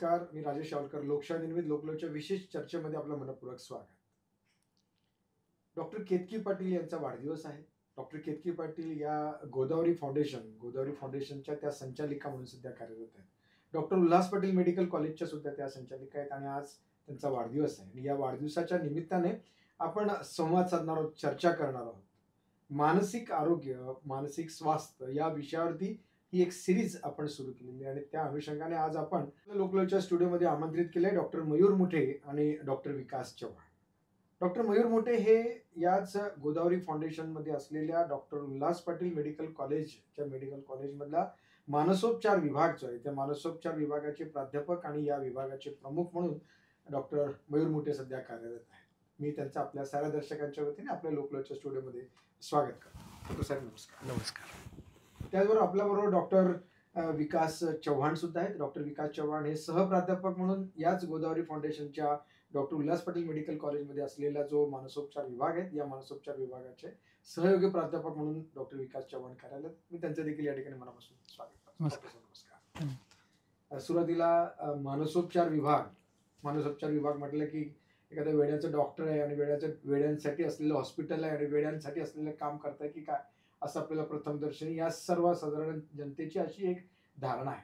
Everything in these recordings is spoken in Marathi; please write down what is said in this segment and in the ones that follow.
नमस्कार, मी राजेश शावलकर. लोकशाही निर्मित लोकलोच्या विशेष चर्चेमध्ये आपलं मनपूर्वक स्वागत. डॉक्टर केतकी पाटील यांचा वाढदिवस आहे. डॉक्टर केतकी पाटील या गोदावरी फाउंडेशनच्या त्या संचालिका म्हणून सध्या कार्यरत आहेत. डॉक्टर उल्हास पाटील मेडिकल कॉलेजच्या सुद्धा त्या संचालिका आहेत आणि आज त्यांचा वाढदिवस आहे. आणि या वाढदिवसाच्या निमित्ताने आपण संवाद साधणार आहोत, चर्चा करणार आहोत. मानसिक आरोग्य, मानसिक स्वास्थ्य या विषयावरती ही एक सिरीज आपण सुरू केलेली आहे आणि त्या अनुषंगाने आज आपण लोकलच्या स्टुडिओमध्ये आमंत्रित केले डॉक्टर मयूर मुठे आणि डॉक्टर विकास चव्हाण. डॉक्टर मयूर मुठे हे याच गोदावरी फाउंडेशनमध्ये असलेल्या डॉक्टर उल्हास पाटील मेडिकल कॉलेजमधला मानसोपचार विभाग जो आहे त्या मानसोपचार विभागाचे प्राध्यापक आणि या विभागाचे प्रमुख म्हणून डॉक्टर मयूर मुठे सध्या कार्यरत आहेत. मी त्यांचं आपल्या साऱ्या दर्शकांच्या वतीने आपल्या लोकलच्या स्टुडिओमध्ये स्वागत करतो. डॉक्टर साहेब नमस्कार. नमस्कार. त्याचबरोबर आपल्याबरोबर डॉक्टर विकास चव्हाण सुद्धा आहेत. डॉक्टर विकास चव्हाण हे सहप्राध्यापक म्हणून याच गोदावरी फाउंडेशनच्या डॉक्टर उल्हास पाटील मेडिकल कॉलेजमध्ये असलेला जो मानसोपचार विभाग आहे या मानसोपचार विभागाचे सहयोगी प्राध्यापक म्हणून डॉक्टर विकास चव्हाण कार्यालयात. मी त्यांचं देखील या ठिकाणी मनापासून स्वागत करतो. नमस्कार. सुरुवातीला मानसोपचार विभाग म्हटलं की एखाद्या वेड्याचं डॉक्टर आहे आणि वेड्यांसाठी असलेलं हॉस्पिटल आहे आणि वेड्यांसाठी असलेलं काम करताय की काय असं आपल्याला प्रथमदर्शनी या सर्वसाधारण जनतेची अशी एक धारणा आहे.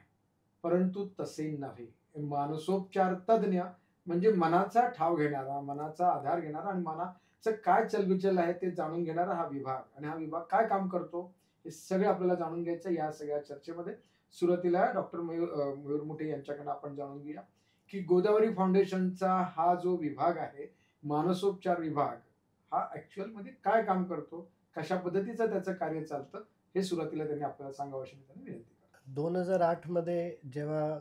परंतु तसे नव्हे. मानसोपचार तज्ज्ञ म्हणजे मनाचा ठाव घेणारा, मनाचा आधार घेणारा आणि मनाचं काय चलबिचल आहे ते जाणून घेणारा हा विभाग. आणि हा विभाग काय काम करतो हे सगळं आपल्याला जाणून घ्यायचं या सगळ्या चर्चेमध्ये. सुरुवातीला डॉक्टर मयूर मुठे यांच्याकडनं आपण जाणून घेऊया की गोदावरी फाउंडेशनचा हा जो विभाग आहे मानसोपचार विभाग हा ऍक्च्युअल मध्ये काय काम करतो, कशा पद्धतीचं त्याचं कार्य चालतं हे सुरुवातीला त्यांनी आपल्याला सांगावं अशी त्यांनी विनंती करतो. 2008 मध्ये जेव्हा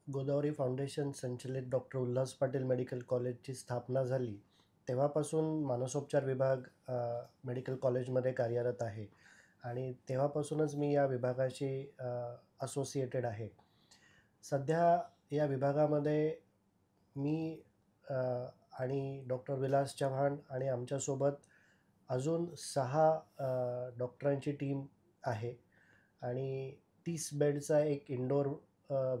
गोदावरी फाउंडेशन संचलित डॉक्टर उल्हास पाटील मेडिकल कॉलेजची स्थापना झाली तेव्हापासून मानसोपचार विभाग मेडिकल कॉलेजमध्ये कार्यरत आहे आणि तेव्हापासूनच मी या विभागाशी असोसिएटेड आहे. सध्या या विभागामध्ये मी आणि डॉक्टर विलास चव्हाण आणि आमच्यासोबत अजून 6 डॉक्टरांची टीम आहे आणि 30 बेडचा एक इंडोर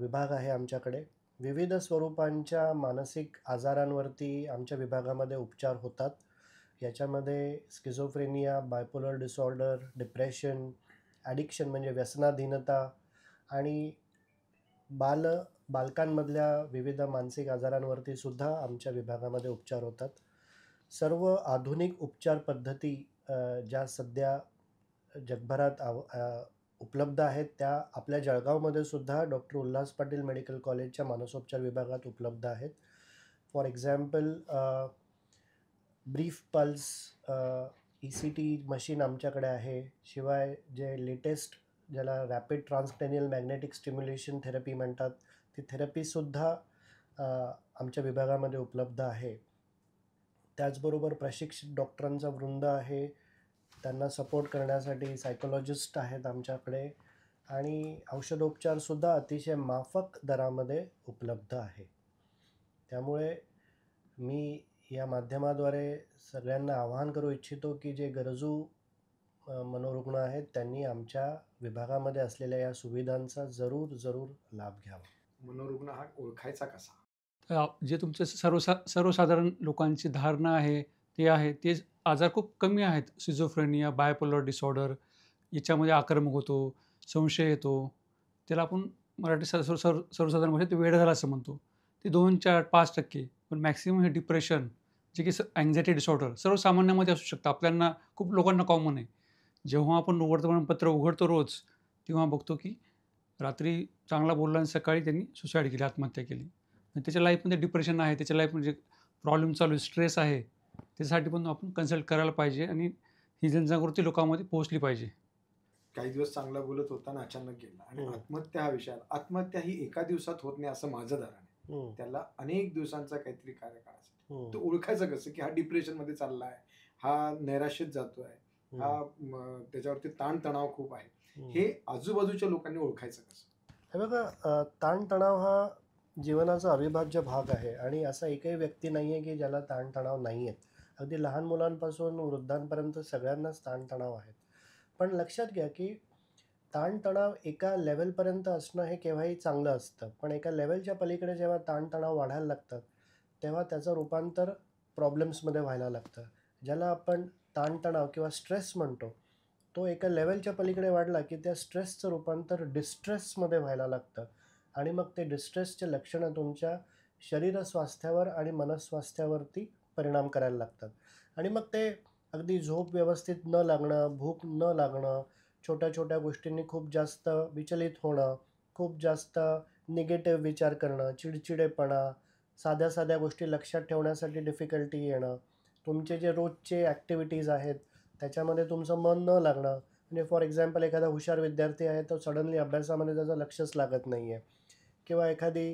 विभाग आहे आमच्याकडे. विविध स्वरूपांच्या मानसिक आजारांवरती आमच्या विभागामध्ये उपचार होतात. याच्यामध्ये schizophrenia, bipolar disorder, depression, addiction म्हणजे व्यसनाधीनता आणि बालकांमधल्या विविध मानसिक आजारांवरती सुद्धा आमच्या विभागामध्ये उपचार होतात. सर्व आधुनिक उपचार पद्धती ज्या सध्या जगभरात उपलब्ध आहेत त्या आपल्या जळगावमध्ये सुद्धा डॉक्टर उल्हास पाटील मेडिकल कॉलेजच्या मानसोपचार विभागात उपलब्ध आहेत. For example brief pulse ECT machine आमच्याकडे आहे. शिवाय जे लेटेस्ट ज्याला रॅपिड ट्रान्सक्रेनियल मॅग्नेटिक स्टिम्युलेशन थेरपी म्हणतात ती थेरपीसुद्धा आमच्या विभागामध्ये उपलब्ध आहे. त्याचबरोबर प्रशिक्षित डॉक्टरांचा वृंद आहे. त्यांना सपोर्ट करण्यासाठी सायकोलॉजिस्ट आहेत आमच्याकडे आणि औषधोपचारसुद्धा अतिशय माफक दरामध्ये उपलब्ध आहे. त्यामुळे मी या माध्यमाद्वारे सगळ्यांना आवाहन करू इच्छितो की जे गरजू मनोरुग्ण आहेत त्यांनी आमच्या विभागामध्ये असलेल्या या सुविधांचा जरूर लाभ घ्यावा. मनोरुग्ण हा ओळखायचा कसा? जे तुमचे सर्वसाधारण लोकांची धारणा आहे ते आजार खूप कमी आहेत. सिझोफ्रेनिया, बायपोलर डिसऑर्डर याच्यामध्ये आक्रमक होतो, संशय येतो. त्याला आपण मराठी सर्वसाधारण भाषेत वेड झाला असं म्हणतो. ते 2, 4, 5% पण मॅक्सिमम हे डिप्रेशन जे की अँझायटी डिसऑर्डर सर्वसामान्यामध्ये असू शकतं. आपल्याला खूप लोकांना कॉमन आहे. जेव्हा आपण वर्तमानपत्र उघडतो रोज तेव्हा बघतो की रात्री चांगला बोलला आणि सकाळी त्यांनी सुसाईड केली, आत्महत्या केली. आणि त्याच्या लाईफमध्ये डिप्रेशन आहे, त्याच्या लाईफमध्ये प्रॉब्लेम चालू आहे, स्ट्रेस आहे. त्यासाठी पण आपण कन्सल्ट करायला पाहिजे आणि ही जनजागृती लोकांमध्ये पोहोचली पाहिजे. काही दिवस चांगला बोलत होताना अचानक गेला आणि आत्महत्या हा विषय. आत्महत्या ही एका दिवसात होत नाही असं माझं धारणा आहे. त्याला अनेक दिवसांचा काहीतरी कार्यकाळ असेल. तो ओळखायचं कसं की हा डिप्रेशन मध्ये चालला आहे, हा नैराश्यात जातोय, हा त्याच्यावरती ताणतणाव खूप आहे, हे आजूबाजूच्या लोकांनी ओळखायचं कसं? हे बघा, ताणतणाव हा जीवनाचा अविभाज्य भाग आहे आणि असा एकही व्यक्ती नाही आहे की ज्याला ताणतणाव नाही आहेत. अगदी लहान मुलांपासून वृद्धांपर्यंत सगळ्यांनाच ताणतणाव आहेत. पण लक्षात घ्या की ताणतणाव एका लेव्हलपर्यंत असणं हे केव्हाही चांगलं असतं. पण एका लेव्हलच्या पलीकडे जेव्हा ताणतणाव वाढायला लागतात, तेव्हा त्याचं रूपांतर प्रॉब्लेम्समध्ये व्हायला लागतं. ज्याला आपण ताणतणाव किंवा स्ट्रेस म्हणतो, तो एका लेव्हलच्या पलीकडे वाढला, की त्या स्ट्रेसचं रूपांतर डिस्ट्रेसमध्ये व्हायला लागतं आणि मग ते डिस्ट्रेसचे लक्षणं तुमच्या शरीर स्वास्थ्यावर आणि मनस्वास्थ्यावरती परिणाम करायला लागतात. आणि मग ते अगदी झोप व्यवस्थित न लागणं, भूक न लागणं, छोट्या-छोट्या गोष्टींनी खूप जास्त विचलित होणं, खूप जास्त निगेटिव्ह विचार करणं, चिडचिडेपणा, साध्या-साध्या गोष्टी लक्षात ठेवण्यासाठी डिफिकल्टी येणं, तुमचे जे रोजचे ॲक्टिव्हिटीज आहेत, त्याच्यामध्ये तुमचं मन न लागणं. म्हणजे फॉर एक्झाम्पल एखादा हुशार विद्यार्थी आहे, तो सडनली अभ्यासामध्ये त्याचं लक्षच लागत नाही आहे. किंवा एखादी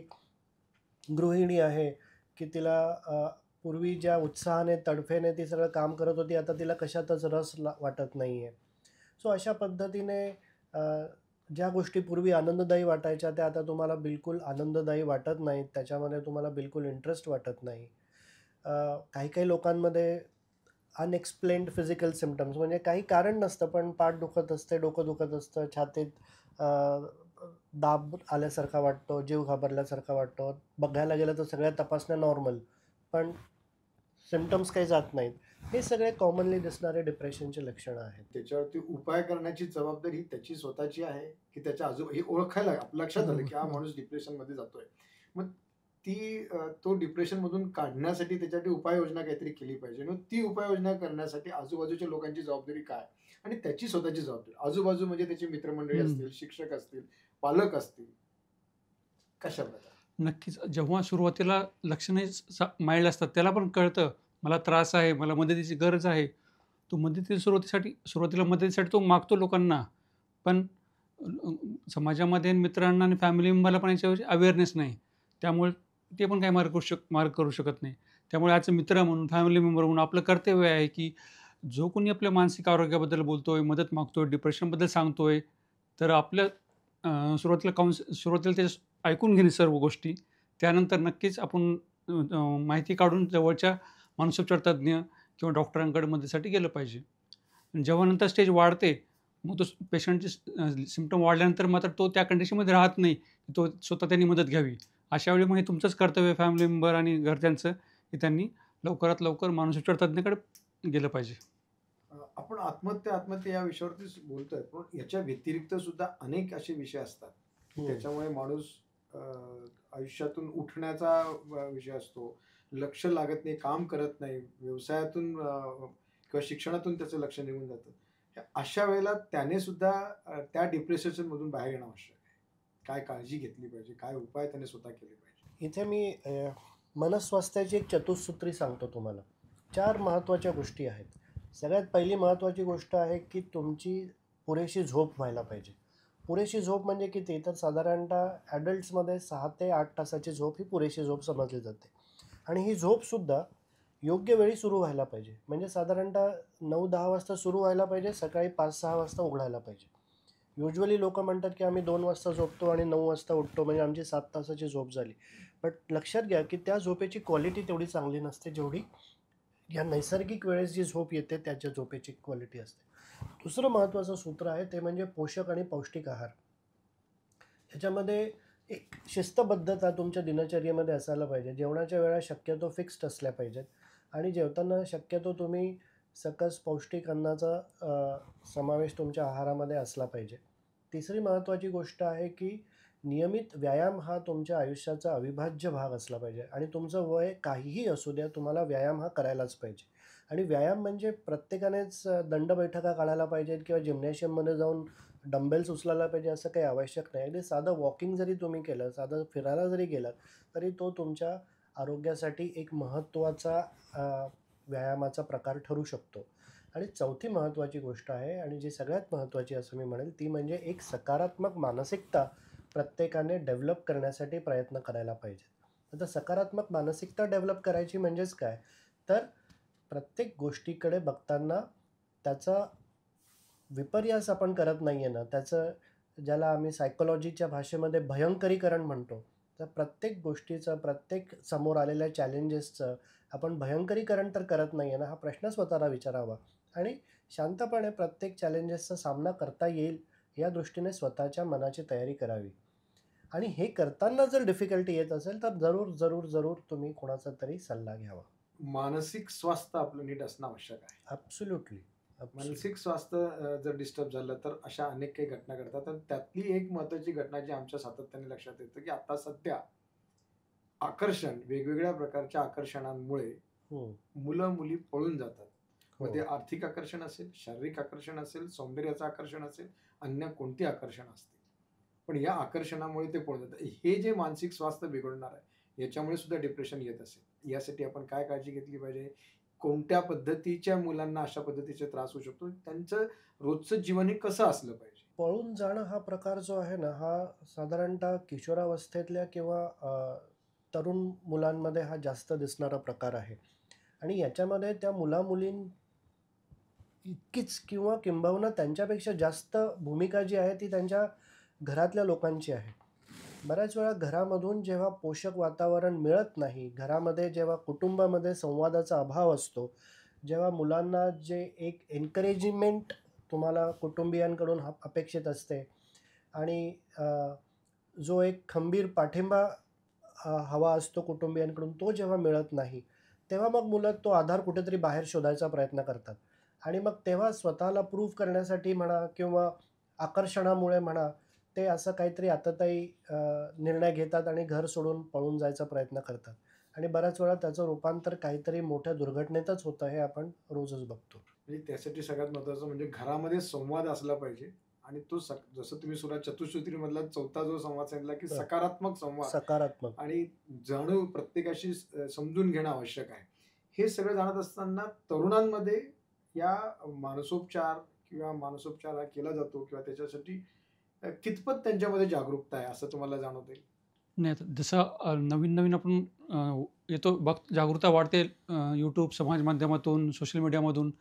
गृहिणी आहे, की तिला पूर्वी ज्या उत्साहाने, तडफेने ती सगळं काम करत होती, आता तिला कशातच रस वाटत नाही आहे. सो अशा पद्धतीने अ, ज्या गोष्टी पूर्वी आनंददायी वाटायच्या त्या आता तुम्हाला बिलकुल आनंददायी वाटत नाहीत. त्याच्यामध्ये तुम्हाला बिलकुल इंटरेस्ट वाटत नाही. काही-काही लोकांमध्ये अनएक्सप्लेन्ड फिजिकल सिम्प्टम्स म्हणजे काही कारण नसतं, पण पाठ दुखत असते, डोकं दुखत असतं, छातीत अ, दाब आल्यासारखा वाटतो, जीव घाबरल्यासारखा वाटतो. बघायला गेलं तर सगळ्या तपासण्या नॉर्मल, पण सिम्प्टम्स काही जात नाहीत. हे सगळे कॉमनली दिसणारे डिप्रेशनचे लक्षणं आहेत. त्याच्यावरती उपाय करण्याची जबाबदारी ही त्याची स्वतःची आहे, की त्याच्या हे ओळखायला आपल्या लक्षात आलं, की हा माणूस डिप्रेशनमध्ये जातोय. मग तो डिप्रेशनमधून काढण्यासाठी त्याच्यासाठी उपाययोजना काहीतरी केली पाहिजे. मग ती उपाययोजना करण्यासाठी आजूबाजूच्या लोकांची जबाबदारी काय? आणि त्याची स्वतःची जबाबदारी. आजूबाजू म्हणजे त्याची मित्रमंडळी हं. असतील, शिक्षक असतील, पालक असतील. कशा प्रकारे? नक्कीच. जेव्हा सुरुवातीला लक्षणे माइल्ड असतात, त्याला पण कळतं, मला त्रास आहे, मला मदतीची गरज आहे. तो सुरुवातीला मदतीसाठी तो मागतो लोकांना. पण समाजामध्ये आणि मित्रांना आणि फॅमिली मेंबरला पण याच्याविषयी अवेअरनेस नाही. त्यामुळे ते पण काही मार्ग करू शकत नाही. त्यामुळे आज मित्र म्हणून, फॅमिली मेंबर म्हणून आपलं कर्तव्य आहे, की जो कोणी आपल्या मानसिक आरोग्याबद्दल बोलतोय, मदत मागतोय, डिप्रेशनबद्दल सांगतोय, तर आपलं सुरुवातीला ते ऐकून घेणे सर्व गोष्टी. त्यानंतर नक्कीच आपण माहिती काढून जवळच्या मानसोपचार तज्ञ किंवा डॉक्टरांकडे मदतीसाठी गेलं पाहिजे. जेव्हा नंतर स्टेज वाढते, मग तो पेशंटचे सिम्प्टम वाढल्यानंतर मात्र तो त्या कंडिशनमध्ये राहत नाही. तो स्वतः त्यांनी मदत घ्यावी. अशा वेळी मग हे तुमचंच कर्तव्य आहे फॅमिली मेंबर आणि घरच्यांचं, की त्यांनी लवकरात लवकर मानसोपचार तज्ञाकडे गेलं पाहिजे. आपण आत्महत्या या विषयावरतीच बोलतोय. पण याच्या व्यतिरिक्त सुद्धा अनेक असे विषय असतात, की हो. त्याच्यामुळे माणूस अ, आयुष्यातून उठण्याचा विषय असतो. लक्ष लागत नाही, काम करत नाही, व्यवसायातून किंवा शिक्षणातून त्याचं लक्ष निघून जातं. अशा वेळेला त्याने सुद्धा त्या डिप्रेशनमधून बाहेर येणं आवश्यक आहे. काय काळजी घेतली पाहिजे? काय उपाय त्याने स्वतः केले पाहिजे? इथे मी मनस्वास्थ्याची एक चतुःसूत्री सांगतो तुम्हाला. 4 महत्त्वाच्या गोष्टी आहेत. सगळ्यात पहिली महत्त्वाची गोष्ट आहे, की तुमची पुरेशी झोप व्हायला पाहिजे. पुरेशी झोप म्हणजे किती? तर साधारणतः ॲडल्ट्समध्ये 6 ते 8 तासाची झोप ही पुरेशी झोप समजली जाते. आणि ही झोपसुद्धा योग्य वेळी सुरू व्हायला पाहिजे. म्हणजे साधारणतः 9-10 वाजता सुरू व्हायला पाहिजे, सकाळी 5-6 वाजता उघडायला पाहिजे. युजुअली लोकं म्हणतात, की आम्ही 2 वाजता झोपतो आणि 9 वाजता उठतो, म्हणजे आमची 7 तासाची झोप झाली. बट लक्षात घ्या, की त्या झोपेची क्वालिटी तेवढी चांगली नसते, जेवढी या नैसर्गिक वेळेस जी झोप येते त्याच्या झोपेची क्वालिटी असते. दुसरं महत्त्वाचं सूत्र आहे ते म्हणजे पोषक आणि पौष्टिक आहार. ह्याच्यामध्ये एक शिस्तबद्धता तुमच्या दिनचर्येमध्ये असायला पाहिजे. जेवणाच्या वेळा शक्यतो फिक्स्ड असल्या पाहिजेत आणि जेवताना शक्यतो तुम्ही सकस पौष्टिक अन्नाचा समावेश तुमच्या आहारामध्ये असला पाहिजे. तिसरी महत्त्वाची गोष्ट आहे, की नियमित व्यायाम हा तुमच्या आयुष्याचा अविभाज्य भाग असला पाहिजे आणि तुमचं वय काहीही असू द्या, तुम्हाला व्यायाम हा करायलाच पाहिजे. आणि व्यायाम म्हणजे प्रत्येकानेच दंडबैठका काढायला पाहिजेत किंवा जिम्नॅशियममध्ये जाऊन डंबेल्स उचलायला पाहिजे असं काही आवश्यक नाही. अगदी साधं वॉकिंग जरी तुम्ही केलं, साधं फिरायला जरी गेलात, तरी तो तुमच्या आरोग्यासाठी एक महत्त्वाचा व्यायामाचा प्रकार ठरू शकतो. आणि चौथी महत्त्वाची गोष्ट आहे आणि जी सगळ्यात महत्त्वाची असं मी म्हणेल, ती म्हणजे एक सकारात्मक मानसिकता प्रत्येकाने डेव्हलप करण्यासाठी प्रयत्न करायला पाहिजे. आता सकारात्मक मानसिकता डेव्हलप करायची म्हणजेच काय? तर प्रत्येक गोष्टीकडे बघताना त्याचा विपर्यास आपण करत नाही आहे ना, त्याचं ज्याला आम्ही सायकॉलॉजीच्या भाषेमध्ये भयंकरीकरण म्हणतो. तर प्रत्येक गोष्टीचं, प्रत्येक समोर आलेल्या चॅलेंजेसचं आपण भयंकरीकरण तर करत नाही आहे ना, हा प्रश्न स्वतःला विचारावा आणि शांतपणे प्रत्येक चॅलेंजेसचा सामना करता येईल या दृष्टीने स्वतःच्या मनाची तयारी करावी. आणि हे करताना जर डिफिकल्टी येत असेल तर जरूर जरूर जरूर तुम्ही कोणाचा तरी सल्ला घ्यावा. मानसिक स्वास्थ्य आपलं नीट असणं आवश्यक आहे. ॲब्सोल्युटली. मानसिक स्वास्थ्य जर डिस्टर्ब झालं तर अशा अनेक काही घटना घडतात. तर त्यातली एक महत्त्वाची घटना जी आमच्या सातत्याने लक्षात येतं, की आता सध्या आकर्षण, वेगवेगळ्या प्रकारच्या आकर्षणांमुळे मुलं-मुली पळून जातात. मग ते आर्थिक आकर्षण असेल, शारीरिक आकर्षण असेल, सौंदर्याचं आकर्षण असेल, अन्य कोणती आकर्षण असतील. पण या आकर्षणामुळे ते पळून जातात. हे जे मानसिक स्वास्थ्य बिघडणार आहे, याच्यामुळे सुद्धा डिप्रेशन येत असेल. यासाठी आपण काय काळजी घेतली पाहिजे? कोणत्या पद्धतीच्या मुलांना अशा पद्धतीचे त्रास होऊ शकतो? त्यांचं रोजचं जीवन हे कसं असलं पाहिजे? पळून जाणं हा प्रकार जो आहे ना, हा साधारणतः किशोरावस्थेतल्या किंवा तरुण मुलांमध्ये हा जास्त दिसणारा प्रकार आहे. आणि याच्यामध्ये त्या मुला-मुलीं इतकीच किंवा किंबहुना त्यांच्यापेक्षा जास्त भूमिका जी आहे ती त्यांच्या घरातल्या लोकांची आहे. बऱ्याच वेळा घरामधून जेव्हा पोषक वातावरण मिळत नाही, घरामध्ये जेव्हा कुटुंबामध्ये संवादाचा अभाव असतो, जेव्हा मुलांना जे एक एन्करेजमेंट तुम्हाला कुटुंबियांकडून अपेक्षित असते आणि जो एक खंबीर पाठिंबा हवा असतो कुटुंबियांकडून, तो जेव्हा मिळत नाही, तेव्हा मग मुलं तो आधार कुठेतरी बाहेर शोधायचा प्रयत्न करतात. आणि मग तेव्हा स्वतःला प्रूव्ह करण्यासाठी म्हणा किंवा आकर्षणामुळे म्हणा, ते असं काहीतरी आततायी निर्णय घेतात आणि घर सोडून पळून जायचा प्रयत्न करतात. आणि बऱ्याच वेळा त्याचं रूपांतर काहीतरी मोठ्या दुर्घटनेतच होतं, हे आपण रोजच बघतो. म्हणजे त्यासाठी सगळ्यात महत्त्वाचं म्हणजे घरामध्ये संवाद असला पाहिजे. आणि तो जसं तुम्ही चतुसूत्रीमधला चौथा जो संवाद सांगितला, की सकारात्मक संवाद सकारात्मक. आणि जाणीव प्रत्येकाशी समजून घेणं आवश्यक आहे. हे सगळं जाणत असताना तरुणांमध्ये या मानसोपचार किंवा मानसोपचार हा केला जातो किंवा त्याच्यासाठी कितपत त्यांच्यामध्ये जागरूकता आहे असं तुम्हाला जाणवते? नाही, आता जसं नवीन-नवीन आपण येतो जागरूकता वाढते YouTube, समाज माध्यमातून, सोशल मीडियामधून.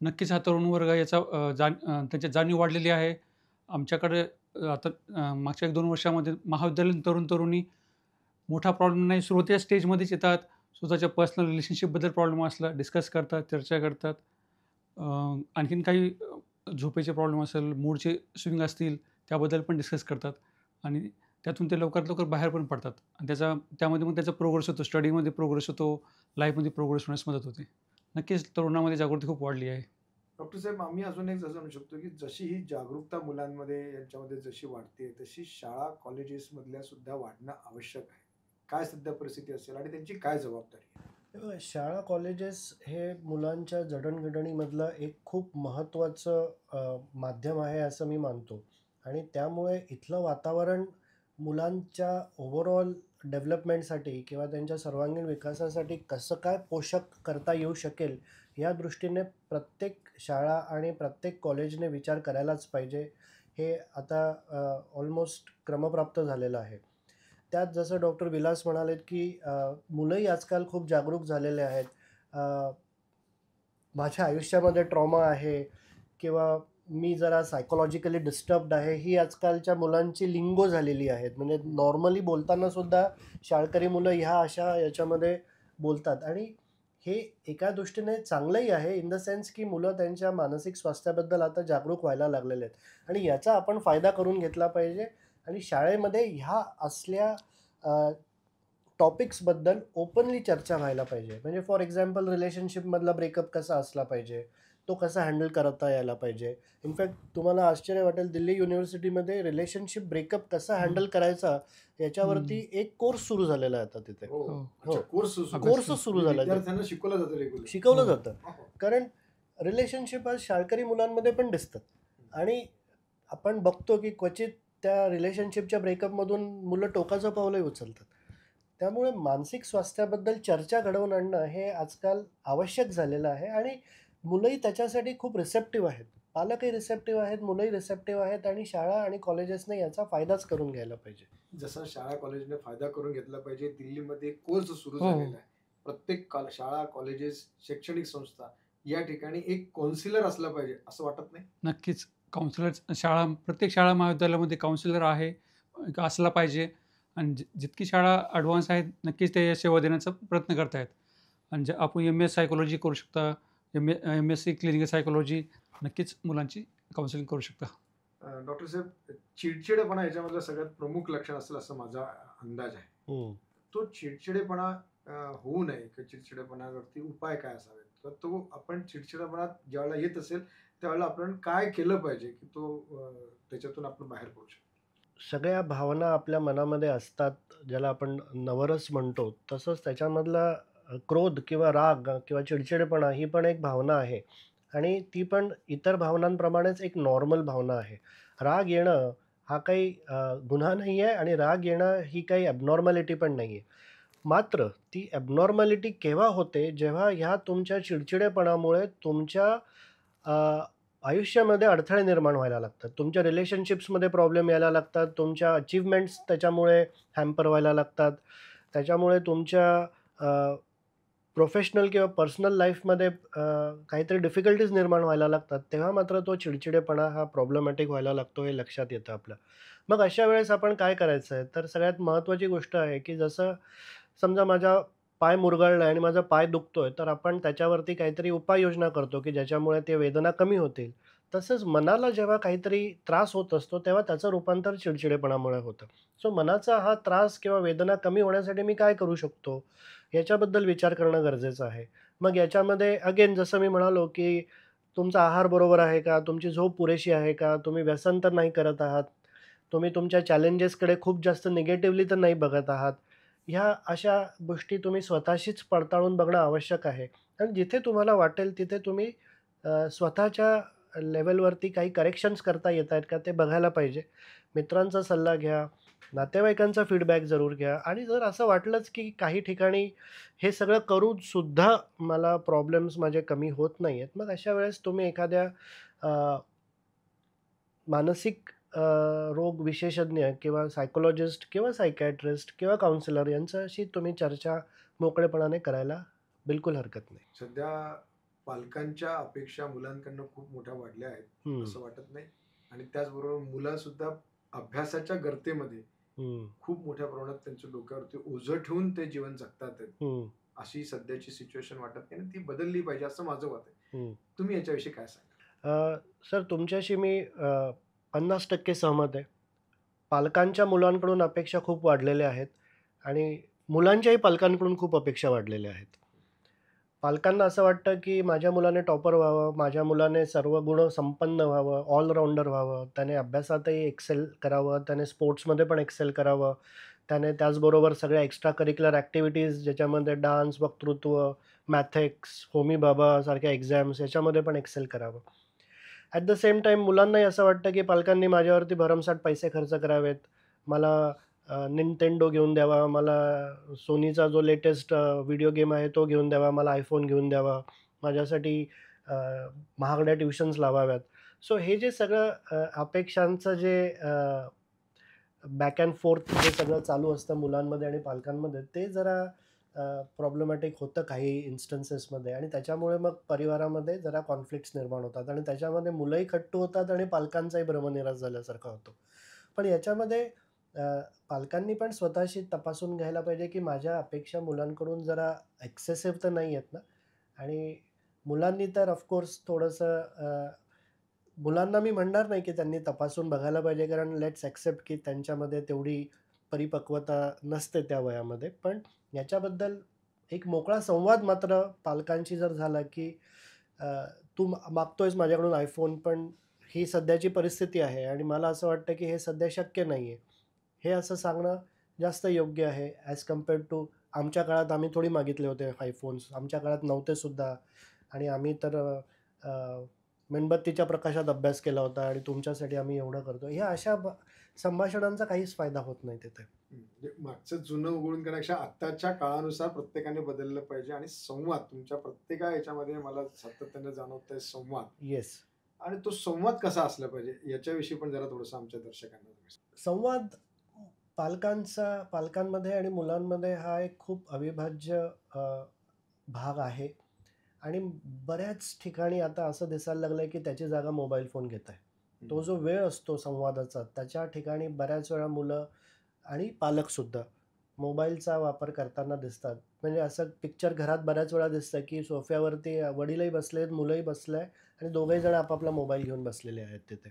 नक्कीच हा तरुण वर्ग याचा त्यांची जाणीव वाढलेली आहे. आमच्याकडे आता मागच्या 1-2 वर्षामध्ये महाविद्यालयीन तरुण-तरुणी मोठा प्रॉब्लेम नाही, सुरुवातीच्या स्टेजमध्येच येतात. स्वतःच्या पर्सनल रिलेशनशिपबद्दल प्रॉब्लेम असला डिस्कस करतात, चर्चा करतात. आणखीन काही झोपेचे प्रॉब्लेम असेल, मूडचे स्विंग असतील, त्याबद्दल पण डिस्कस करतात आणि त्यातून ते लवकरात लवकर बाहेर पण पडतात आणि त्यामध्ये मग त्याचा प्रोग्रेस होतो, स्टडीमध्ये प्रोग्रेस होतो, लाईफमध्ये प्रोग्रेस होण्यास मदत होते. नक्कीच तरुणामध्ये जागृती खूप वाढली आहे. डॉक्टर साहेब, आम्ही अजून एक असं म्हणू शकतो, की जशी ही जागरूकता मुलांमध्ये यांच्यामध्ये जशी वाढते, तशी शाळा कॉलेजेसमधल्या सुद्धा वाढणं आवश्यक आहे. काय सध्या परिस्थिती असेल आणि त्यांची काय जबाबदारी आहे? शाळा कॉलेजेस हे मुलांच्या जडणघडणीमधलं एक खूप महत्त्वाचं माध्यम आहे असं मी मानतो. आणि त्यामुळे इथलं वातावरण मुलांच्या ओव्हरऑल डेव्हलपमेंटसाठी किंवा त्यांच्या सर्वांगीण विकासासाठी कसं काय पोषक करता येऊ शकेल, या दृष्टीने प्रत्येक शाळा आणि प्रत्येक कॉलेजने विचार करायलाच पाहिजे. हे आता ऑलमोस्ट क्रमप्राप्त झालेलं आहे. त्यात जसं डॉक्टर विलास म्हणालेत, की मुलंही आजकाल खूप जागरूक झालेले आहेत. माझ्या आयुष्यामध्ये ट्रॉमा आहे किंवा मी जरा सायकॉलॉजिकली डिस्टर्ब्ड आहे, ही आजकालच्या मुलांची लिंगो झालेली आहेत. म्हणजे नॉर्मली बोलताना सुद्धा शाळकरी मुलं ह्या अशा याच्यामध्ये बोलतात. आणि हे एका दृष्टीने चांगलंही आहे इन द सेन्स, की मुलं त्यांच्या मानसिक स्वास्थ्याबद्दल आता जागरूक व्हायला लागलेले आहेत आणि याचा आपण फायदा करून घेतला पाहिजे. आणि शाळेमध्ये ह्या असल्या टॉपिक्सबद्दल ओपनली चर्चा व्हायला पाहिजे. म्हणजे फॉर एक्झाम्पल रिलेशनशिपमधला ब्रेकअप कसा असला पाहिजे, तो कसा हँडल करता यायला पाहिजे. इनफॅक्ट तुम्हाला आश्चर्य वाटेल, दिल्ली युनिव्हर्सिटीमध्ये रिलेशनशिप ब्रेकअप कसा हँडल करायचा याच्यावरती एक कोर्स सुरू झालेला आहे आता तिथे. कोर्स सुरू झाला, विद्यार्थ्यांना शिकवलं जातं, रेग्युलर शिकवलं जातं. कारण रिलेशनशिप आज शाळकरी मुलांमध्ये पण दिसतात आणि आपण बघतो की क्वचित त्या रिलेशनशिपच्या ब्रेकअपमधून मुलं टोकाचं पावलंही उचलतात. त्यामुळे मानसिक स्वास्थ्याबद्दल चर्चा घडवून आणणं हे आजकाल आवश्यक झालेलं आहे आणि मुलंही त्याच्यासाठी खूप रिसेप्टिव्ह आहेत. पालकही रिसेप्टिव्ह आहेत, मुलंही रिसेप्टिव्ह आहेत आणि शाळा आणि कॉलेजेसने याचा फायदाच करून घ्यायला पाहिजे. जसा शाळा कॉलेजने फायदा करून घेतला पाहिजे, दिल्लीमध्ये कोर्स सुरू झालेला आहे. प्रत्येक शाळा, कॉलेजेस, शैक्षणिक संस्था या ठिकाणी एक काउन्सिलर असला पाहिजे, असं वाटत नाही? नक्कीच काउन्सिलर प्रत्येक शाळा महाविद्यालयामध्ये काउन्सिलर असला पाहिजे आणि जितकी शाळा ॲडव्हान्स आहेत नक्कीच ते सेवा देण्याचा प्रयत्न करत आहेत. आणि आपण MS सायकोलॉजी करू शकता, MSc क्लिनिकल सायकोलॉजी, नक्कीच मुलांची काउन्सिलिंग करू शकता. डॉक्टर साहेब, चिडचिडेपणा याच्यामधलं सगळ्यात प्रमुख लक्षण असेल असं माझा अंदाज आहे. हम्म. तो चिडचिडेपणा होऊ नये किंवा चिडचिडेपणावरती उपाय काय असावेत, तर तो आपण चिडचिडेपणा ज्यावेळेला येत असेल त्यावेळेला आपण काय केलं पाहिजे की तो त्याच्यातून आपण बाहेर पडू शकतो? सगळ्या भावना आपल्या मनामध्ये असतात, ज्याला आपण नवरस म्हणतो. तसंच त्याच्यामधला क्रोध किंवा राग किंवा चिडचिडेपणा ही पण एक भावना आहे आणि ती पण इतर भावनांप्रमाणेच एक नॉर्मल भावना आहे. राग येणं हा काही गुन्हा नाही आहे आणि राग येणं ही काही ॲबनॉर्मॅलिटी पण नाही आहे. मात्र ती ॲबनॉर्मॅलिटी केव्हा होते, जेव्हा ह्या तुमच्या चिडचिडेपणामुळे तुमच्या आयुष्यामध्ये अडथळे निर्माण व्हायला लागतात. तुमच्या रिलेशनशिप्समध्ये प्रॉब्लेम यायला लागतात. तुमच्या अचीव्हमेंट्स त्याच्यामुळे हॅम्पर व्हायला लागतात. त्याच्यामुळे तुमच्या प्रोफेशनल किंवा पर्सनल लाईफमध्ये काहीतरी डिफिकल्टीज निर्माण व्हायला लागतात. तेव्हा मात्र तो चिडचिडेपणा हा प्रॉब्लेमॅटिक व्हायला लागतो, हे लक्षात येतं आपल्या. मग अशा वेळेस आपण काय करायचं आहे, तर सगळ्यात महत्त्वाची गोष्ट आहे, की जसं समजा माझा पाय मुरगळला आहे आणि माझा पाय दुखतोय, तर आपण त्याच्यावरती काहीतरी उपाययोजना करतो, की ज्याच्यामुळे ते वेदना कमी होतील. तसंच मनाला जेव्हा काहीतरी त्रास होत असतो, तेव्हा त्याचं रूपांतर चिडचिडेपणामुळे होतं. सो मनाचा हा त्रास किंवा वेदना कमी होण्यासाठी मी काय करू शकतो, याच्याबद्दल विचार करणं गरजेचं आहे. मग याच्यामध्ये अगेन जसं मी म्हणालो, की तुमचा आहार बरोबर आहे का? तुमची झोप पुरेशी आहे का? तुम्ही व्यसन तर नाही करत आहात. तुम्ही तुमच्या चॅलेंजेसकडे खूप जास्त निगेटिव्हली तर नाही बघत आहात. ह्या अशा गोष्टी तुम्ही स्वतःशीच पडताळून बघणं आवश्यक आहे आणि जिथे तुम्हाला वाटेल तिथे तुम्ही स्वतःच्या लेव्हलवरती काही करेक्शन्स करता येत आहेत का ते बघायला पाहिजे. मित्रांचा सल्ला घ्या, नातेवाईकांचा फीडबॅक जरूर घ्या आणि जर असं वाटलंच की काही ठिकाणी हे सगळं करूनसुद्धा मला प्रॉब्लेम्स माझे कमी होत नाही आहेत, मग अशा वेळेस तुम्ही एखाद्या अ, मानसिक रोग विशेषज्ञ किंवा सायकॉलॉजिस्ट किंवा सायकियाट्रिस्ट किंवा काउन्सिलर यांच्याशी तुम्ही चर्चा मोकळेपणाने करायला बिलकुल हरकत नाही. सध्या पालकांच्या अपेक्षा मुलांकडनं खूप मोठ्या वाढल्या आहेत हं, असं वाटत नाही, आणि त्याचबरोबर मुलं सुद्धा अभ्यासाच्या गर्तेमध्ये हं, खूप मोठ्या प्रमाणात त्यांच्या डोक्यावरती ओझं ठेवून ते जीवन जगतात आहेत. हं, अशी सध्याची सिच्युएशन वाटत नाही आणि ती बदलली पाहिजे असं माझं मत आहे. हं. तुम्ही याच्याविषयी काय सांगाल? सर तुमच्याशी मी 50% सहमत आहे. पालकांच्या मुलांकडून अपेक्षा खूप वाढलेल्या आहेत आणि मुलांच्याही पालकांकडून खूप अपेक्षा वाढलेल्या आहेत. पालकांना असं वाटतं, की माझ्या मुलाने टॉपर व्हावं, माझ्या मुलाने सर्व गुण संपन्न व्हावं, ऑलराउंडर व्हावं, त्याने अभ्यासातही एक्सेल करावं, त्याने स्पोर्ट्समध्ये पण एक्सेल करावं, त्याने त्याचबरोबर सगळ्या एक्स्ट्रा करिक्युलर ॲक्टिव्हिटीज ज्याच्यामध्ये डान्स, वक्तृत्व, मॅथ्स, होमी भाभा सारख्या एक्झाम्स याच्यामध्ये पण एक्सेल करावं. ॲट द सेम टाईम मुलांनाही असं वाटतं, की पालकांनी माझ्यावरती भरमसाठ पैसे खर्च करावेत. मला Nintendo घेऊन द्यावा, मला Sonyचा जो लेटेस्ट व्हिडिओ गेम आहे तो घेऊन द्यावा, मला iPhone घेऊन द्यावा, माझ्यासाठी अ, महागड्या ट्युशन्स लावाव्यात. सो हे जे सगळं अपेक्षांचं जे बॅक अँड फोर्थ जे सगळं चालू असतं मुलांमध्ये आणि पालकांमध्ये, ते जरा प्रॉब्लेमॅटिक होतं काही इन्स्टन्सेसमध्ये आणि त्याच्यामुळे मग परिवारामध्ये जरा कॉन्फ्लिक्ट्स निर्माण होतात आणि त्याच्यामध्ये मुलंही खट्टू होतात आणि पालकांचाही भ्रमनिरास झाल्यासारखा होतो. पण याच्यामध्ये अ, पालकांनी पण स्वतःशी तपासून घ्यायला पाहिजे, की माझ्या अपेक्षा मुलांकडून जरा एक्सेसिव्ह तर नाही आहेत ना? आणि मुलांनी तर ऑफकोर्स थोडंसं मुलांना मी म्हणणार नाही, की त्यांनी तपासून बघायला पाहिजे, कारण लेट्स एक्सेप्ट की त्यांच्यामध्ये तेवढी परिपक्वता नसते त्या वयामध्ये. पण याच्याबद्दल एक मोकळा संवाद मात्र पालकांशी जर झाला, की अ, "तू मागतोयस माझ्याकडून iPhone, पण ही सध्याची परिस्थिती आहे आणि मला असं वाटतं, की हे सध्या शक्य नाही आहे." हे असं सांगणं जास्त योग्य आहे ॲज कंपेअर्ड टू आमच्या काळात आम्ही थोडी मागितले होते iPhones. आमच्या काळात नव्हते सुद्धा आणि आम्ही तर मेणबत्तीच्या प्रकाशात अभ्यास केला होता आणि तुमच्यासाठी आम्ही एवढं करतो. ह्या अशा संभाषणांचा काहीच फायदा होत नाही तिथे. म्हणजे मागचं जुनं उघडून करण्यापेक्षा आत्ताच्या काळानुसार प्रत्येकाने बदललं पाहिजे, आणि संवाद तुमच्या प्रत्येका याच्यामध्ये मला सातत्याने जाणवतंय संवाद. येस. आणि तो संवाद कसा असला पाहिजे याच्याविषयी पण जरा थोडंसं आमच्या दर्शकांना तुम्ही संवाद पालकांमध्ये आणि मुलांमध्ये हा एक खूप अविभाज्य भाग आहे आणि बऱ्याच ठिकाणी आता असं दिसायला लागलं आहे, की त्याची जागा मोबाईल फोन घेत आहे. तो जो वेळ असतो संवादाचा, त्याच्या ठिकाणी बऱ्याच वेळा मुलं आणि पालकसुद्धा मोबाईलचा वापर करताना दिसतात. म्हणजे असं पिक्चर घरात बऱ्याच वेळा दिसतं, की सोफ्यावरती वडीलही बसले आहेत, मुलंही बसले आहे आणि दोघंही जण आपापला मोबाईल घेऊन बसलेले आहेत तिथे.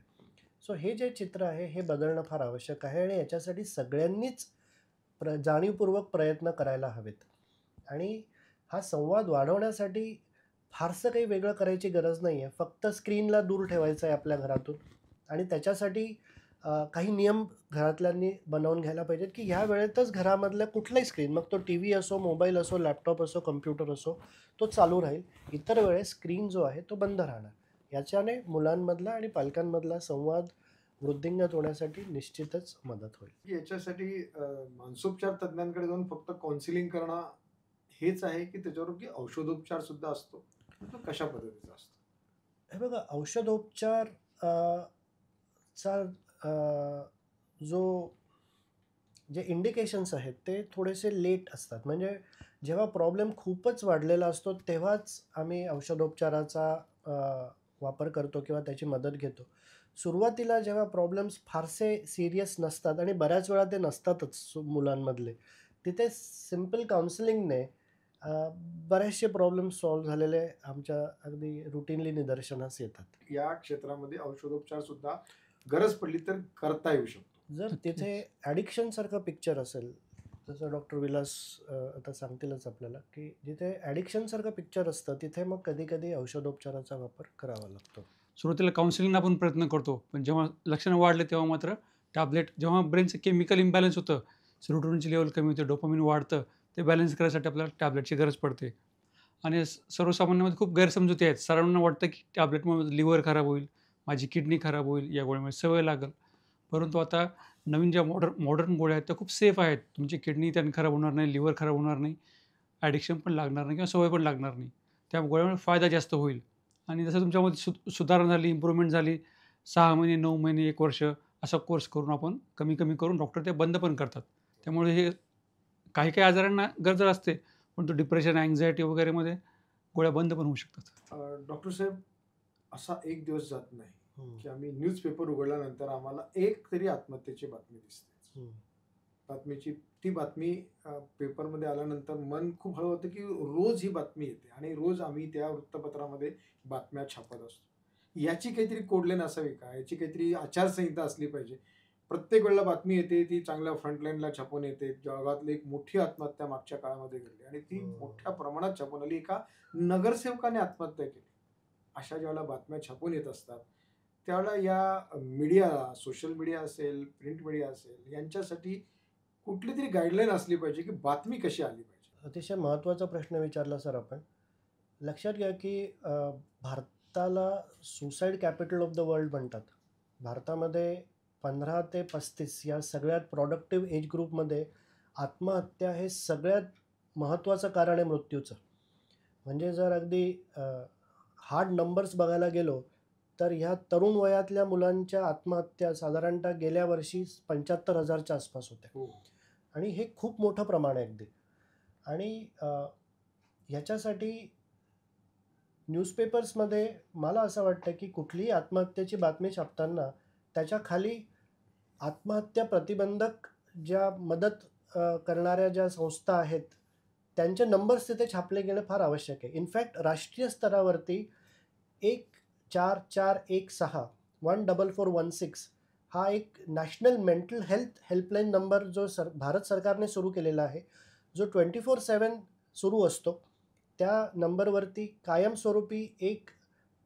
सो हे जे चित्र आहे हे बदलणं फार आवश्यक आहे आणि याच्यासाठी सगळ्यांनीच जाणीवपूर्वक प्रयत्न करायला हवेत. आणि हा संवाद वाढवण्यासाठी फारसं काही वेगळं करायची गरज नाही आहे. फक्त स्क्रीनला दूर ठेवायचं आहे आपल्या घरातून आणि त्याच्यासाठी काही नियम घरातल्यांनी बनवून घ्यायला पाहिजेत, की ह्या वेळेतच घरामधल्या कुठलाही स्क्रीन, मग तो टीव्ही असो, मोबाईल असो, लॅपटॉप असो, कम्प्युटर असो, तो चालू राहील. इतर वेळेस स्क्रीन जो आहे तो बंद राहणार. याच्याने मुलांमधला आणि पालकांमधला संवाद वृद्धिंगत होण्यासाठी निश्चितच मदत होईल. की याच्यासाठी मानसोपचार तज्ञांकडे जाऊन फक्त काउन्सिलिंग करणं हेच आहे, की त्याच्यावर की औषधोपचार सुद्धा असतो? तो कशा पद्धतीचा असतो? हे बघा, औषधोपचार अ, चा जो जे इंडिकेशन्स आहेत ते थोडेसे लेट असतात. म्हणजे जेव्हा प्रॉब्लेम खूपच वाढलेला असतो तेव्हाच आम्ही औषधोपचाराचा वापर करतो किंवा त्याची मदत घेतो. सुरुवातीला जेव्हा प्रॉब्लेम्स फारसे सीरियस नसतात आणि बऱ्याच वेळा ते नसतातच मुलांमधले, तिथे सिम्पल काउन्सिलिंगने अ, बरेचसे प्रॉब्लेम्स सॉल्व्ह झालेले आमच्या अगदी रुटीनली निदर्शनास येतात. या क्षेत्रामध्ये औषधोपचार सुद्धा गरज पडली तर करता येऊ शकतो. जर नक्कीच. तिथे ॲडिक्शनसारखं पिक्चर असेल, जसं डॉक्टर विलास आता सांगतीलच आपल्याला, की जिथे ॲडिक्शनसारखं पिक्चर असतं, तिथे मग कधी-कधी औषधोपचाराचा वापर करावा लागतो. सुरुवातीला काउन्सिलिंगला आपण प्रयत्न करतो, पण जेव्हा लक्षणं वाढले तेव्हा मात्र टॅबलेट, जेव्हा ब्रेनचं केमिकल इम्बॅलन्स होतं, सेरोटोनिनची लेवल कमी होते, डोपामिन वाढतं, ते बॅलन्स करायसाठी आपल्याला टॅबलेटची गरज पडते. आणि सर्वसामान्यामध्ये खूप गैरसमजुती आहेत. सर्वांना वाटतं की टॅबलेटमुळे लिव्हर खराब होईल, माझी किडनी खराब होईल, या गोळ्यामुळे सवय लागेल. परंतु आता नवीन ज्या मॉडर्न गोळ्या आहेत त्या खूप सेफ आहेत. तुमची किडनी त्याने खराब होणार नाही, लिव्हर खराब होणार नाही, ॲडिक्शन पण लागणार नाही किंवा सवय पण लागणार नाही. त्या गोळ्यामुळे फायदा जास्त होईल. आणि जसं तुमच्यामध्ये सुधारणा झाली, इम्प्रूव्हमेंट झाली, 6 महिने, 9 महिने, 1 वर्ष असा कोर्स करून आपण कमी-कमी करून डॉक्टर ते बंद पण करतात. त्यामुळे हे काही-काही आजारांना गरज असते, परंतु डिप्रेशन, अँक्झायटी वगैरेमध्ये गोळ्या बंद पण होऊ शकतात. डॉक्टर साहेब, असा एक दिवस जात नाही हं, की आम्ही न्यूजपेपर उघडल्यानंतर आम्हाला एक तरी आत्महत्येची बातमी दिसते. हं. ती बातमी पेपरमध्ये आल्यानंतर मन खूप हळू होतं, की रोज ही बातमी येते आणि रोज आम्ही त्या वृत्तपत्रामध्ये बातम्या छापत असतो. याची काहीतरी कोडलेन असावी का? याची काहीतरी आचारसंहिता असली पाहिजे. प्रत्येक वेळेला बातमी येते, ती चांगल्या फ्रंटलाईनला छापून येते. जगातली एक मोठी आत्महत्या मागच्या काळामध्ये घडली आणि ती मोठ्या प्रमाणात छापून आली. एका नगरसेवकाने आत्महत्या केली. अशा ज्यावेळेला बातम्या छापून येत असतात, त्यावेळेला या मीडिया, सोशल मीडिया असेल, प्रिंट मीडिया असेल, यांच्यासाठी कुठली तरी गाईडलाईन असली पाहिजे, की बातमी कशी आली पाहिजे. अतिशय महत्त्वाचा प्रश्न विचारला सर आपण. लक्षात घ्या, की भारताला suicide capital of the world म्हणतात. भारतामध्ये 15 ते 35 या सगळ्यात प्रॉडक्टिव्ह एज ग्रुपमध्ये आत्महत्या हे सगळ्यात महत्त्वाचं कारण आहे मृत्यूचं. म्हणजे जर अगदी हार्ड नंबर्स बघायला गेलो, तर ह्या तरुण वयातल्या मुलांच्या आत्महत्या साधारणतः गेल्या वर्षी 75,000च्या आसपास होत्या. हो. आणि हे खूप मोठं प्रमाण आहे अगदी. आणि ह्याच्यासाठी न्यूजपेपर्समध्ये मला असं वाटतं, की कुठलीही आत्महत्येची बातमी छापताना त्याच्या खाली आत्महत्या प्रतिबंधक ज्या मदत करणाऱ्या ज्या संस्था आहेत, त्यांचे नंबर्स तिथे छापले गेणे फार आवश्यक आहे. इनफॅक्ट राष्ट्रीय स्तरावरती 144116 14416 हा एक national mental health helpline number जो भारत सरकारने सुरू केलेला आहे, जो 24/7 सुरू असतो. त्या नंबरवरती कायमस्वरूपी एक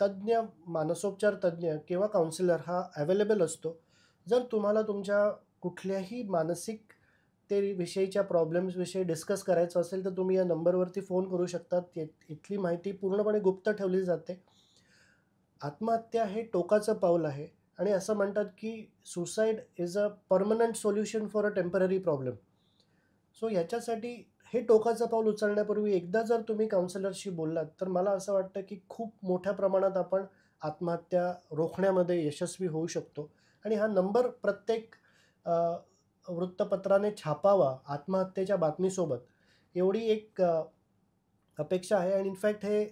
तज्ज्ञ, मानसोपचार तज्ज्ञ किंवा काउन्सिलर हा अवेलेबल असतो. जर तुम्हाला तुमच्या कुठल्याही मानसिक ते विषयीच्या प्रॉब्लेम्सविषयी डिस्कस करायचं असेल, तर तुम्ही या नंबरवरती फोन करू शकतात. इथली माहिती पूर्णपणे गुप्त ठेवली जाते. आत्महत्या हे टोकाचं पाऊल आहे आणि असं म्हणतात, की suicide is a permanent solution for a temporary problem. So ह्याच्यासाठी हे टोकाचं पाऊल उचलण्यापूर्वी एकदा जर तुम्ही काउन्सिलरशी बोललात, तर मला असं वाटतं, की खूप मोठ्या प्रमाणात आपण आत्महत्या रोखण्यामध्ये यशस्वी होऊ शकतो. आणि हा नंबर प्रत्येक वृत्तपत्राने छापावा आत्महत्येच्या बातमीसोबत, एवढी एक अपेक्षा आहे. आणि इनफॅक्ट हे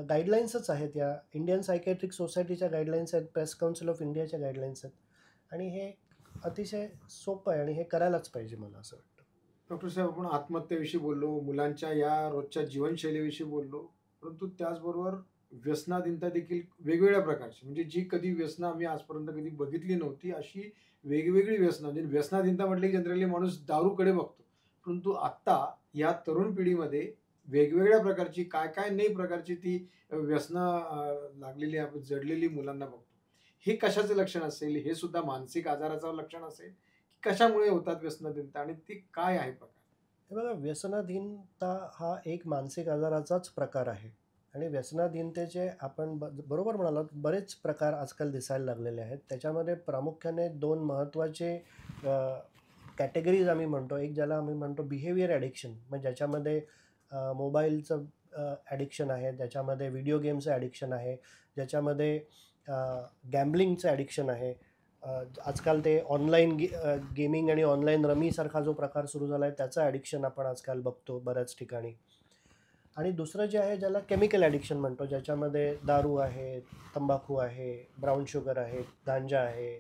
गाईडलाईन्सच आहेत. या इंडियन सायकॅट्रिक सोसायटीच्या गाईडलाईन्स आहेत, प्रेस काउन्सिल ऑफ इंडियाच्या गाईडलाईन्स आहेत. आणि हे अतिशय सोपं आहे आणि हे करायलाच पाहिजे, मला असं वाटतं. डॉक्टर साहेब, आपण आत्महत्येविषयी बोललो, मुलांच्या या रोजच्या जीवनशैलीविषयी बोललो, परंतु त्याचबरोबर व्यसनाधीनता देखील वेगवेगळ्या प्रकारची, म्हणजे जी कधी व्यसनं आम्ही आजपर्यंत कधी बघितली नव्हती अशी वेगवेगळी व्यसनं, म्हणजे व्यसनाधीनता म्हटलं की जनरली माणूस दारूकडे बघतो. परंतु आत्ता या तरुण पिढीमध्ये वेगवेगळ्या प्रकारची काय नई प्रकारची ती व्यसनं लागलेली आपण जडलेली मुलांना बघतो. हे कशाचं लक्षण असेल? हे सुद्धा मानसिक आजाराचं लक्षण असेल? की कशामुळे होतात व्यसनाधीनता आणि ती काय आहे प्रकार? हे बघा, व्यसनाधीनता हा एक मानसिक आजाराचाच प्रकार आहे आणि व्यसनाधीनतेचे आपण बरोबर म्हणालात, बरेच प्रकार आजकाल दिसायला लागलेले आहेत. त्याच्यामध्ये प्रामुख्याने 2 महत्त्वाचे कॅटेगरीज आम्ही म्हणतो. एक ज्याला आम्ही म्हणतो बिहेवियर ॲडिक्शन, म्हणजे ज्याच्यामध्ये मोबाईलचं ॲडिक्शन आहे, ज्याच्यामध्ये व्हिडिओ गेमचं ॲडिक्शन आहे, ज्याच्यामध्ये गॅम्बलिंगचं ॲडिक्शन आहे. आजकाल ते ऑनलाईन गेमिंग आणि ऑनलाईन रमीसारखा जो प्रकार सुरू झाला आहे त्याचं ॲडिक्शन आपण आजकाल बघतो बऱ्याच ठिकाणी. आणि दुसरं जे आहे ज्याला केमिकल ॲडिक्शन म्हणतो, ज्याच्यामध्ये दारू आहे, तंबाखू आहे, ब्राऊन शुगर आहे, गांजा आहे,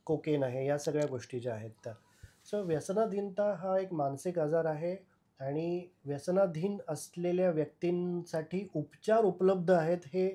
कोकेन आहे, या सगळ्या गोष्टी ज्या आहेत त्या. सो व्यसनाधीनता हा एक मानसिक आजार आहे आणि व्यसनाधीन असलेल्या व्यक्तींसाठी उपचार उपलब्ध आहेत हे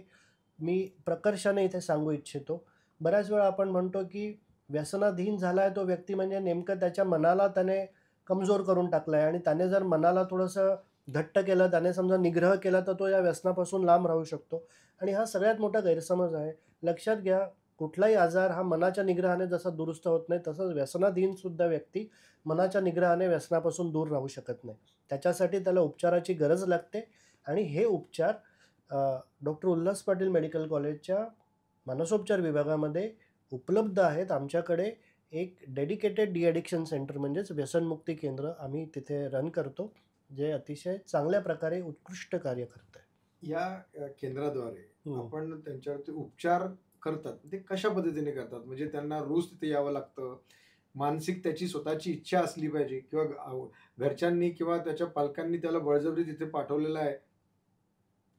मी प्रकर्षाने इथे सांगू इच्छितो. बऱ्याच वेळा आपण म्हणतो की व्यसनाधीन झाला आहे तो व्यक्ती म्हणजे नेमकं त्याच्या मनाला त्याने कमजोर करून टाकलं आहे आणि त्याने जर मनाला थोडंसं घट्ट केलं, त्याने समजा निग्रह केला तर तो या व्यसनापासून लांब राहू शकतो आणि हा सगळ्यात मोठा गैरसमज आहे. लक्षात घ्या, कुठलाही आजार हा मनाच्या निग्रहाने जसा दुरुस्त होत नाही तसंच व्यसनाधीनसुद्धा व्यक्ती मनाच्या निग्रहाने व्यसनापासून दूर राहू शकत नाही. त्याच्यासाठी त्याला उपचाराची गरज लागते आणि हे उपचार डॉक्टर उल्हास पाटील मेडिकल कॉलेजच्या मानसोपचार विभागामध्ये उपलब्ध आहेत. आमच्याकडे एक डेडिकेटेड डी ॲडिक्शन सेंटर म्हणजेच व्यसनमुक्ती केंद्र आम्ही तिथे रन करतो, जे अतिशय चांगल्या प्रकारे उत्कृष्ट कार्य करत आहे. या केंद्राद्वारे आपण त्यांच्यावरती उपचार करतात, ते कशा पद्धतीने करतात? म्हणजे त्यांना रोज तिथे यावं लागतं, मानसिक त्याची स्वतःची इच्छा असली पाहिजे किंवा घरच्यांनी किंवा त्याच्या पालकांनी त्याला बळजबरी तिथे पाठवलेलं आहे?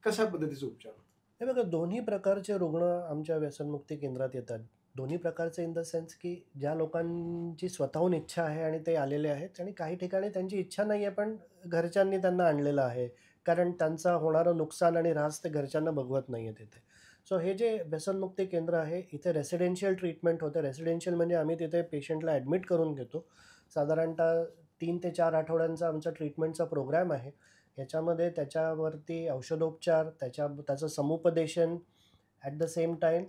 कशा पद्धतीचे उपचार? हे बघा, दोन्ही प्रकारचे रुग्ण आमच्या व्यसनमुक्ती केंद्रात येतात. दोन्ही प्रकारचे इन द सेन्स की ज्या लोकांची स्वतःहून इच्छा आहे आणि ते आलेले आहेत आणि काही ठिकाणी त्यांची इच्छा नाही आहे पण घरच्यांनी त्यांना आणलेलं आहे, कारण त्यांचं होणारं नुकसान आणि ऱ्हास ते घरच्यांना बघवत नाही आहे तिथे. सो हे जे व्यसनमुक्ती केंद्र आहे इथे रेसिडेन्शियल ट्रीटमेंट होते. रेसिडेन्शियल म्हणजे आम्ही तिथे पेशंटला ॲडमिट करून घेतो. साधारणतः 3 ते 4 आठवड्यांचा आमचा ट्रीटमेंटचा प्रोग्रॅम आहे. याच्यामध्ये त्याच्यावरती औषधोपचार, त्याचं समुपदेशन, ॲट द सेम टाईम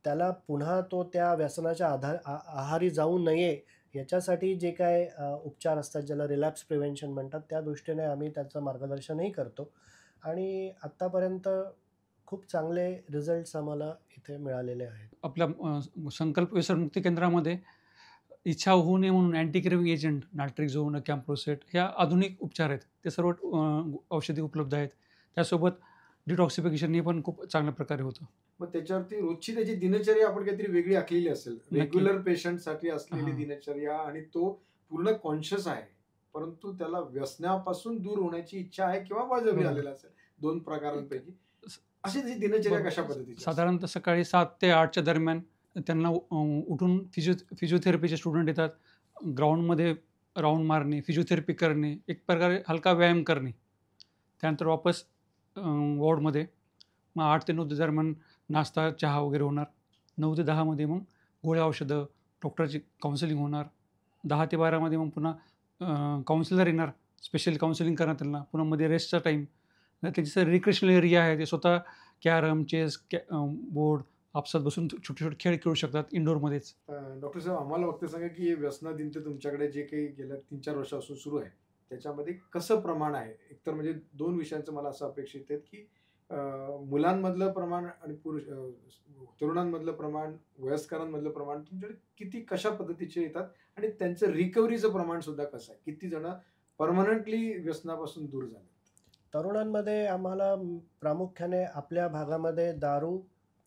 त्याला पुन्हा तो त्या व्यसनाच्या आहारी जाऊ नये याच्यासाठी जे काय उपचार असतात ज्याला रिलॅप्स प्रिव्हेन्शन म्हणतात, त्या दृष्टीने आम्ही त्याचं मार्गदर्शनही करतो आणि आत्तापर्यंत खूप चांगले रिझल्ट्स आम्हाला इथे मिळालेले आहेत. आपल्या संकल्प व्यसनमुक्ती केंद्रामध्ये इच्छा होऊ नये म्हणून अँटी क्रेव्हिंग एजंट, नाल्ट्रिक्झोन, कॅम्प्रोसेट ह्या आधुनिक उपचार आहेत. ते सर्व औषधी उपलब्ध आहेत. त्यासोबत डिटॉक्सिफिकेशन हे पण खूप चांगल्या प्रकारे होतं. मग त्याच्यावरती रोजची त्याची दिनचर्या आपण काहीतरी वेगळी आखलेली असेल, रेग्युलर पेशंटसाठी असलेली हां. दिनचर्या, आणि तो पूर्ण कॉन्शियस आहे, परंतु त्याला व्यसनापासून दूर होण्याची इच्छा आहे किंवा बळजबरी बरोबर. आलेला असेल, 2 प्रकारांपैकी. अशी त्याची दिनचर्या बरोबर. कशा पद्धतीची असते? साधारणतः सकाळी 7 ते 8च्या दरम्यान त्यांना उठून फिजिओथेरपीचे स्टुडंट येतात. ग्राउंडमध्ये राउंड मारणे, फिजिओथेरपी करणे, एक प्रकारे हलका व्यायाम करणे. त्यानंतर वापस वॉर्डमध्ये मग 8 ते 9 दरम्यान नाश्ता, चहा वगैरे होणार. 9 ते 10मध्ये मग गोळ्या औषधं, डॉक्टरची काउन्सिलिंग होणार. 10 ते 12मध्ये मग पुन्हा काउन्सिलर येणार, स्पेशल काउन्सिलिंग करणार त्यांना. पुन्हा मध्ये रेस्टचा टाईम. त्याची रिक्रिएशनल एरिया आहे, ते स्वतः कॅरम, चेस, बोर्ड आपसात बसून छोटे-छोटे खेळ खेळू शकतात इंडोरमध्येच. डॉक्टर साहेब, आम्हाला फक्त सांगा की हे व्यसनाधीनता तुमच्याकडे जे काही गेल्या 3-4 वर्षापासून सुरू आहे, त्याच्यामध्ये कसं प्रमाण आहे? एकतर म्हणजे 2 विषयांचं मला असं अपेक्षित आहे की मुलांमधलं प्रमाण आणि तरुणांमधलं प्रमाण, वयस्करांमधलं प्रमाण तुमच्याकडे किती कशा पद्धतीचे येतात आणि त्यांचं रिकव्हरीचं प्रमाण सुद्धा कसं आहे? किती जण परमनंटली व्यसनापासून दूर झाले? तरुणांमध्ये आम्हाला प्रामुख्याने आपल्या भागामध्ये दारू,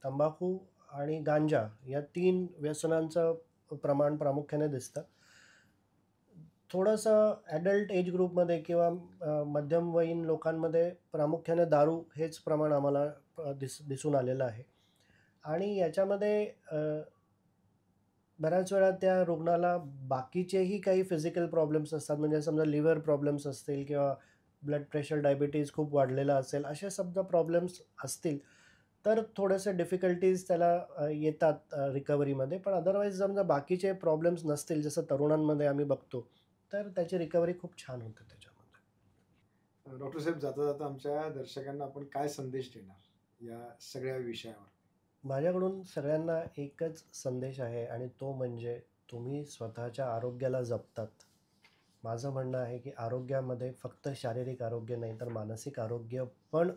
तंबाखू आणि गांजा या 3 व्यसनांचं प्रमाण प्रामुख्याने दिसतं. थोडंसं ॲडल्ट एज ग्रुपमध्ये किंवा मध्यमवयीन लोकांमध्ये प्रामुख्याने दारू हेच प्रमाण आम्हाला दिसून आलेलं आहे आणि याच्यामध्ये बऱ्याच वेळा त्या रुग्णाला बाकीचेही काही फिजिकल प्रॉब्लेम्स असतात, म्हणजे समजा लिव्हर प्रॉब्लेम्स असतील किंवा ब्लड प्रेशर डायबिटीज खूप वाढलेला असेल, असे समजा प्रॉब्लेम्स असतील तर थोडेसे डिफिकल्टीज त्याला येतात रिकव्हरीमध्ये. पण अदरवाईज समजा बाकीचे प्रॉब्लेम्स नसतील, जसं तरुणांमध्ये आम्ही बघतो, तर त्याची रिकव्हरी खूप छान होते त्याच्यामध्ये. डॉक्टर साहेब, जाता जाता आमच्या दर्शकांना आपण काय संदेश देणार या सगळ्या विषयावर? माझ्याकडून सगळ्यांना एकच संदेश आहे आणि तो म्हणजे तुम्ही स्वतःच्या आरोग्याला जपतात. माझं म्हणणं आहे की आरोग्यामध्ये फक्त शारीरिक आरोग्य नाही तर मानसिक आरोग्य पण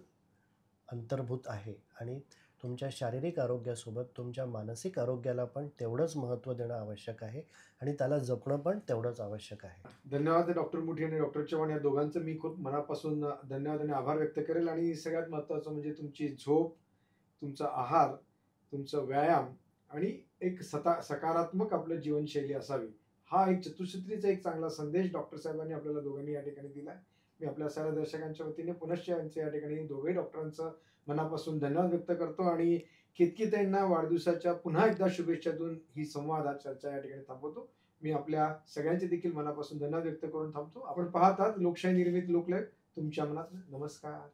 अंतर्भूत आहे आणि तुमच्या शारीरिक आरोग्यासोबत तुमच्या मानसिक आरोग्याला पण तेवढंच महत्त्व देणं आवश्यक आहे आणि त्याला जपणं पण तेवढंच आवश्यक आहे. धन्यवाद डॉक्टर मुठी आणि डॉक्टर चव्हाण या दोघांचं मी खूप मनापासून धन्यवाद आणि आभार व्यक्त करेल. आणि सगळ्यात महत्त्वाचं म्हणजे तुमची झोप, तुमचा आहार, तुमचा व्यायाम आणि एक सकारात्मक आपलं जीवनशैली असावी, हा एक चतुसूत्रीचा एक चांगला संदेश डॉक्टर साहेबांनी आपल्याला दोघांनी या ठिकाणी दिला. मी आपल्या सर्व दर्शकांच्या वतीने पुनश्च यांचं या ठिकाणी दोघेही डॉक्टरांचं मनापासून धन्यवाद व्यक्त करतो आणि केतकीताईंना वाढदिवसाच्या पुन्हा एकदा शुभेच्छा देऊन ही संवाद चर्चा या ठिकाणी थांबवतो. मी आपल्या सगळ्यांचे देखील मनापासून धन्यवाद व्यक्त करून थांबतो. आपण पाहतात लोकशाही निर्मित लोकलय तुमच्या मनात. नमस्कार.